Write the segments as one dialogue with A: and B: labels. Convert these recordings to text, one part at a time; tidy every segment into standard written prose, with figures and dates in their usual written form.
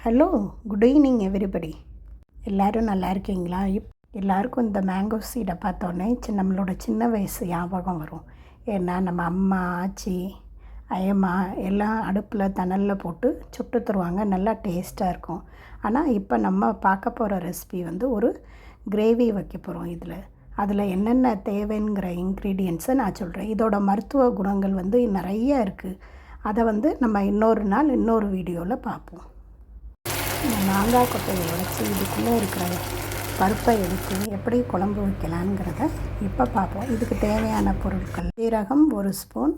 A: Hello, good evening everybody. எல்லோரும் நல்லா இருக்கீங்களா? எல்லாருக்கும் இந்த மேங்கோ சீடை பார்த்தோன்னே நம்மளோட சின்ன வயசு ஞாபகம் வரும். ஏன்னா நம்ம அம்மா, ஆச்சி, அயம்மா எல்லாம் அடுப்பில் தணலில் போட்டு சுட்டு தருவாங்க. நல்லா டேஸ்ட்டாக இருக்கும். ஆனால் இப்போ நம்ம பார்க்க போகிற ரெசிபி ஒரு கிரேவி வைக்க போகிறோம். அதில் என்னென்ன தேவைங்கிற இன்க்ரீடியன்ட்ஸை நான் சொல்கிறேன். இதோட மருத்துவ குணங்கள் நிறைய இருக்குது. அதை நம்ம இன்னொரு நாள் இன்னொரு வீடியோவில் பார்ப்போம். மாங்காய் கொட்டையை உடைச்சி இதுக்குள்ளே இருக்கிற பருப்பை எடுத்து எப்படி குழம்பு வைக்கலாங்கிறத இப்போ பார்ப்போம். இதுக்கு தேவையான பொருட்கள்: சீரகம் 1 ஸ்பூன்,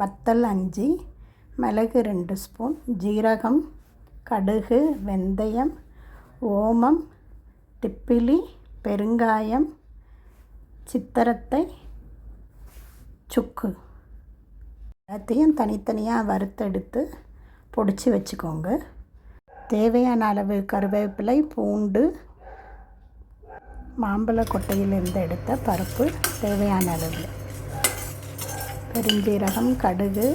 A: வத்தல் 5, மிளகு 2 ஸ்பூன், ஜீரகம், கடுகு, வெந்தயம், ஓமம், திப்பிலி, பெருங்காயம், சித்தரத்தை, சுக்கு எல்லாத்தையும் தனித்தனியாக வறுத்தெடுத்து பொடிச்சு வச்சுக்கோங்க. தேவையான அளவு கருவேப்பிலை, பூண்டு, மாம்பழ கொட்டையிலிருந்து எடுத்த பருப்பு தேவையான அளவு, பெருஞ்சீரகம், கடுகு,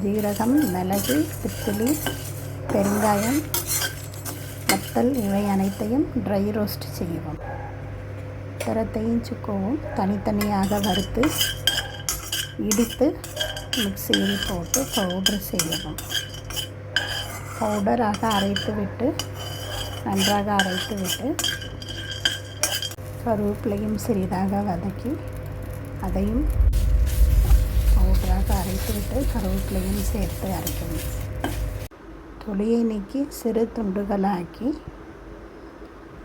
A: ஜீரகம், மிளகு, திப்பிலி, பெருங்காயம், வத்தல் இவை அனைத்தையும் ட்ரை ரோஸ்ட் செய்வோம். சித்தரத்தையும் சுக்கவும் தனித்தனியாக வறுத்து இடித்து மிக்சியில் போட்டு பவுடர் செய்யவும். பவுடராக நன்றாக அரைத்து விட்டு கருவேப்பிலையும் சிறிதாக வதக்கி அதையும் பவுடராக அரைத்து விட்டு கருவேப்பிலையும் சேர்த்து அரைக்கணும். தொலியை நீக்கி சிறு துண்டுகளாக்கி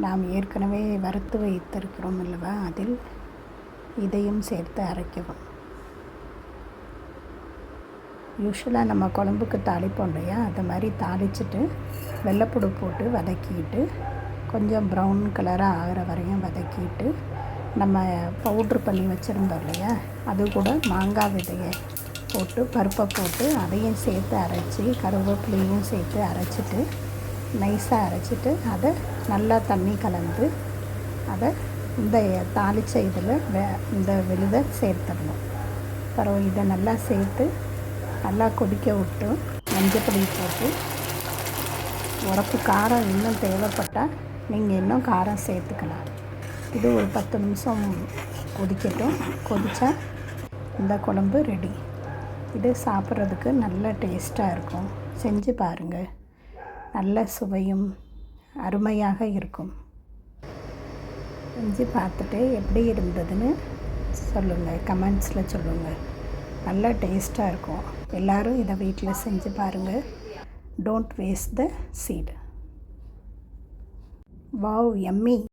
A: நாம் ஏற்கனவே வறுத்து வைத்திருக்கிறோம் அல்லவா, அதில் இதையும் சேர்த்து அரைக்கவும். யூஸ்வலாக நம்ம குழம்புக்கு தாளிப்போம் இல்லையா, அது மாதிரி தாளிச்சிட்டு வெள்ளைப்பூடு போட்டு வதக்கிட்டு கொஞ்சம் ப்ரௌன் கலராக ஆகிற வரையும் வதக்கிட்டு நம்ம பவுட்ரு பண்ணி வச்சுருந்தோம் இல்லையா, அது கூட மாங்காய் விதையை போட்டு பருப்பை போட்டு அதையும் சேர்த்து அரைச்சி கருவேப்பிலையும் சேர்த்து அரைச்சிட்டு நைஸாக அரைச்சிட்டு அதை நல்லா தண்ணி கலந்து அதை இந்த தாளித்த இதில் இந்த விழுதை சேர்த்துடணும். அப்புறம் இதை நல்லா சேர்த்து நல்லா கொதிக்க விட்டு மஞ்சப்பொடி போட்டு உரப்பு காரம் இன்னும் தேவைப்பட்டால் நீங்கள் இன்னும் காரம் சேர்த்துக்கலாம். இது ஒரு 10 நிமிஷம் கொதிக்கட்டும். கொதித்தா இந்த குழம்பு ரெடி. இது சாப்பிட்றதுக்கு நல்ல டேஸ்ட்டாக இருக்கும். செஞ்சு பாருங்கள். நல்ல சுவையும் அருமையாக இருக்கும். செஞ்சு பார்த்துட்டு எப்படி இருந்ததுன்னு சொல்லுங்கள், கமெண்ட்ஸில் சொல்லுங்கள். நல்ல டேஸ்ட்டாக இருக்கும். எல்லோரும் இதை வீட்டில் செஞ்சு பாருங்கள். Don't waste the seed. Wow, yummy.